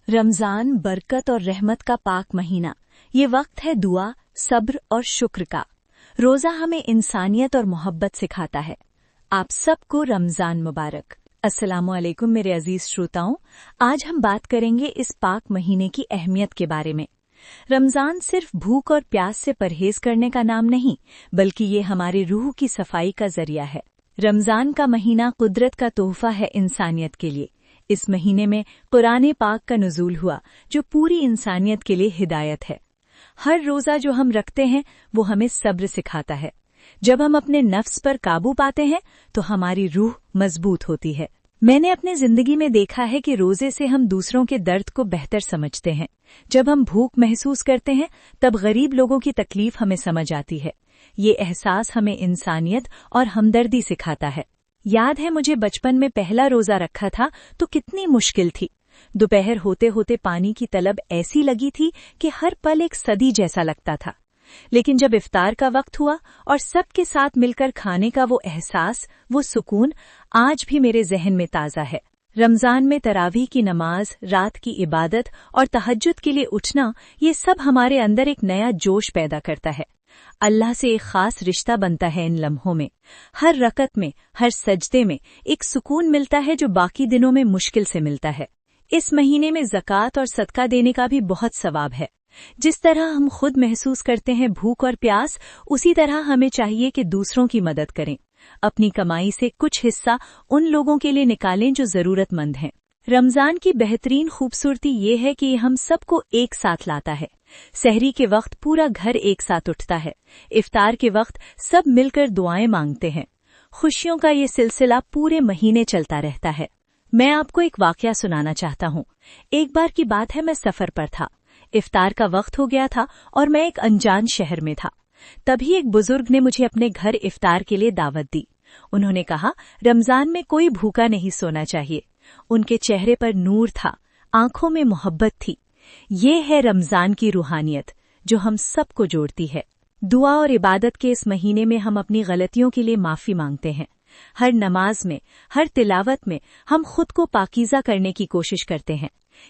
रमजान बरकत और रहमत का पाक महीना। ये वक्त है दुआ, सब्र और शुक्र का। रोजा हमें इंसानियत और मोहब्बत सिखाता है। आप सबको रमजान मुबारक। अस्सलामु अलैकुम मेरे अजीज श्रोताओं, आज हम बात करेंगे इस पाक महीने की अहमियत के बारे में। रमजान सिर्फ भूख और प्यास से परहेज करने का नाम नहीं, बल्कि ये हमारी रूह की सफाई का जरिया है। रमजान का महीना कुदरत का तोहफा है इंसानियत के लिए। इस महीने में कुरान पाक का नुज़ूल हुआ, जो पूरी इंसानियत के लिए हिदायत है। हर रोजा जो हम रखते हैं वो हमें सब्र सिखाता है। जब हम अपने नफ्स पर काबू पाते हैं तो हमारी रूह मजबूत होती है। मैंने अपने जिंदगी में देखा है कि रोजे से हम दूसरों के दर्द को बेहतर समझते हैं। जब हम भूख महसूस करते हैं तब गरीब लोगों की तकलीफ हमें समझ आती है। ये एहसास हमें इंसानियत और हमदर्दी सिखाता है। याद है, मुझे बचपन में पहला रोजा रखा था तो कितनी मुश्किल थी। दोपहर होते होते पानी की तलब ऐसी लगी थी कि हर पल एक सदी जैसा लगता था। लेकिन जब इफ्तार का वक्त हुआ और सबके साथ मिलकर खाने का वो एहसास, वो सुकून आज भी मेरे जहन में ताज़ा है। रमजान में तरावीह की नमाज, रात की इबादत और तहज्जुद के लिए उठना, ये सब हमारे अंदर एक नया जोश पैदा करता है। अल्लाह से एक खास रिश्ता बनता है इन लम्हों में। हर रकत में, हर सजदे में एक सुकून मिलता है जो बाकी दिनों में मुश्किल से मिलता है। इस महीने में ज़कात और सदका देने का भी बहुत सवाब है। जिस तरह हम खुद महसूस करते हैं भूख और प्यास, उसी तरह हमें चाहिए कि दूसरों की मदद करें। अपनी कमाई से कुछ हिस्सा उन लोगों के लिए निकालें जो जरूरतमंद हैं। रमजान की बेहतरीन खूबसूरती ये है कि हम सबको एक साथ लाता है। सहरी के वक्त पूरा घर एक साथ उठता है। इफ्तार के वक्त सब मिलकर दुआएं मांगते हैं। खुशियों का ये सिलसिला पूरे महीने चलता रहता है। मैं आपको एक वाकया सुनाना चाहता हूँ। एक बार की बात है, मैं सफर पर था। इफ्तार का वक्त हो गया था और मैं एक अनजान शहर में था। तभी एक बुजुर्ग ने मुझे अपने घर इफ्तार के लिए दावत दी। उन्होंने कहा, रमजान में कोई भूखा नहीं सोना चाहिए। उनके चेहरे पर नूर था, आंखों में मोहब्बत थी। ये है रमजान की रूहानियत जो हम सबको जोड़ती है। दुआ और इबादत के इस महीने में हम अपनी गलतियों के लिए माफी मांगते हैं। हर नमाज में, हर तिलावत में हम खुद को पाकीज़ा करने की कोशिश करते हैं।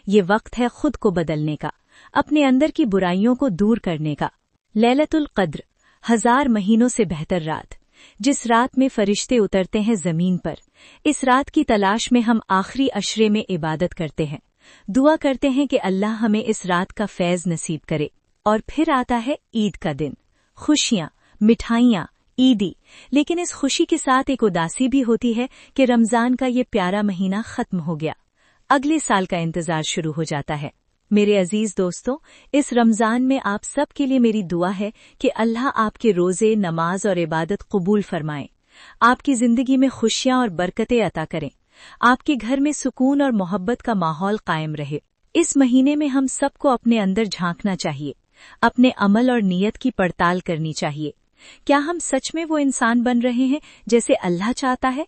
ये वक्त है खुद को बदलने का, अपने अंदर की बुराइयों को दूर करने का। लैलतुल क़द्र, 1000 महीनों से बेहतर रात, जिस रात में फरिश्ते उतरते हैं जमीन पर। इस रात की तलाश में हम आखिरी अशरे में इबादत करते हैं। दुआ करते हैं कि अल्लाह हमें इस रात का फैज़ नसीब करे। और फिर आता है ईद का दिन। खुशियां, मिठाइयां, ईदी। लेकिन इस खुशी के साथ एक उदासी भी होती है कि रमजान का ये प्यारा महीना खत्म हो गया। अगले साल का इंतजार शुरू हो जाता है। मेरे अजीज दोस्तों, इस रमजान में आप सब के लिए मेरी दुआ है कि अल्लाह आपके रोजे, नमाज और इबादत कबूल फरमाए। आपकी जिंदगी में खुशियां और बरकतें अता करें। आपके घर में सुकून और मोहब्बत का माहौल कायम रहे। इस महीने में हम सबको अपने अंदर झांकना चाहिए, अपने अमल और नीयत की पड़ताल करनी चाहिए। क्या हम सच में वो इंसान बन रहे हैं जैसे अल्लाह चाहता है?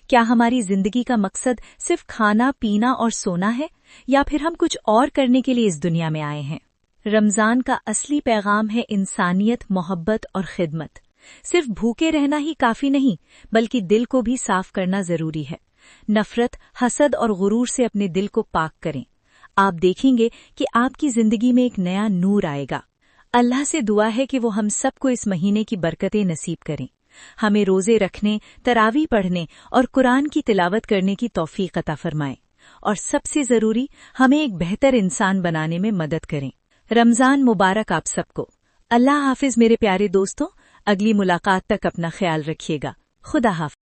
क्या हमारी जिंदगी का मकसद सिर्फ खाना, पीना और सोना है, या फिर हम कुछ और करने के लिए इस दुनिया में आए हैं? रमजान का असली पैगाम है इंसानियत, मोहब्बत और खिदमत। सिर्फ भूखे रहना ही काफी नहीं, बल्कि दिल को भी साफ करना जरूरी है। नफरत, हसद और गुरूर से अपने दिल को पाक करें। आप देखेंगे कि आपकी जिंदगी में एक नया नूर आएगा। अल्लाह से दुआ है कि वो हम सबको इस महीने की बरकतें नसीब करें। हमें रोजे रखने, तरावी पढ़ने और कुरान की तिलावत करने की तौफीक अता फरमाएं। और सबसे जरूरी, हमें एक बेहतर इंसान बनाने में मदद करें। रमजान मुबारक आप सबको। अल्लाह हाफिज मेरे प्यारे दोस्तों। अगली मुलाकात तक अपना ख्याल रखिएगा। खुदा हाफिज।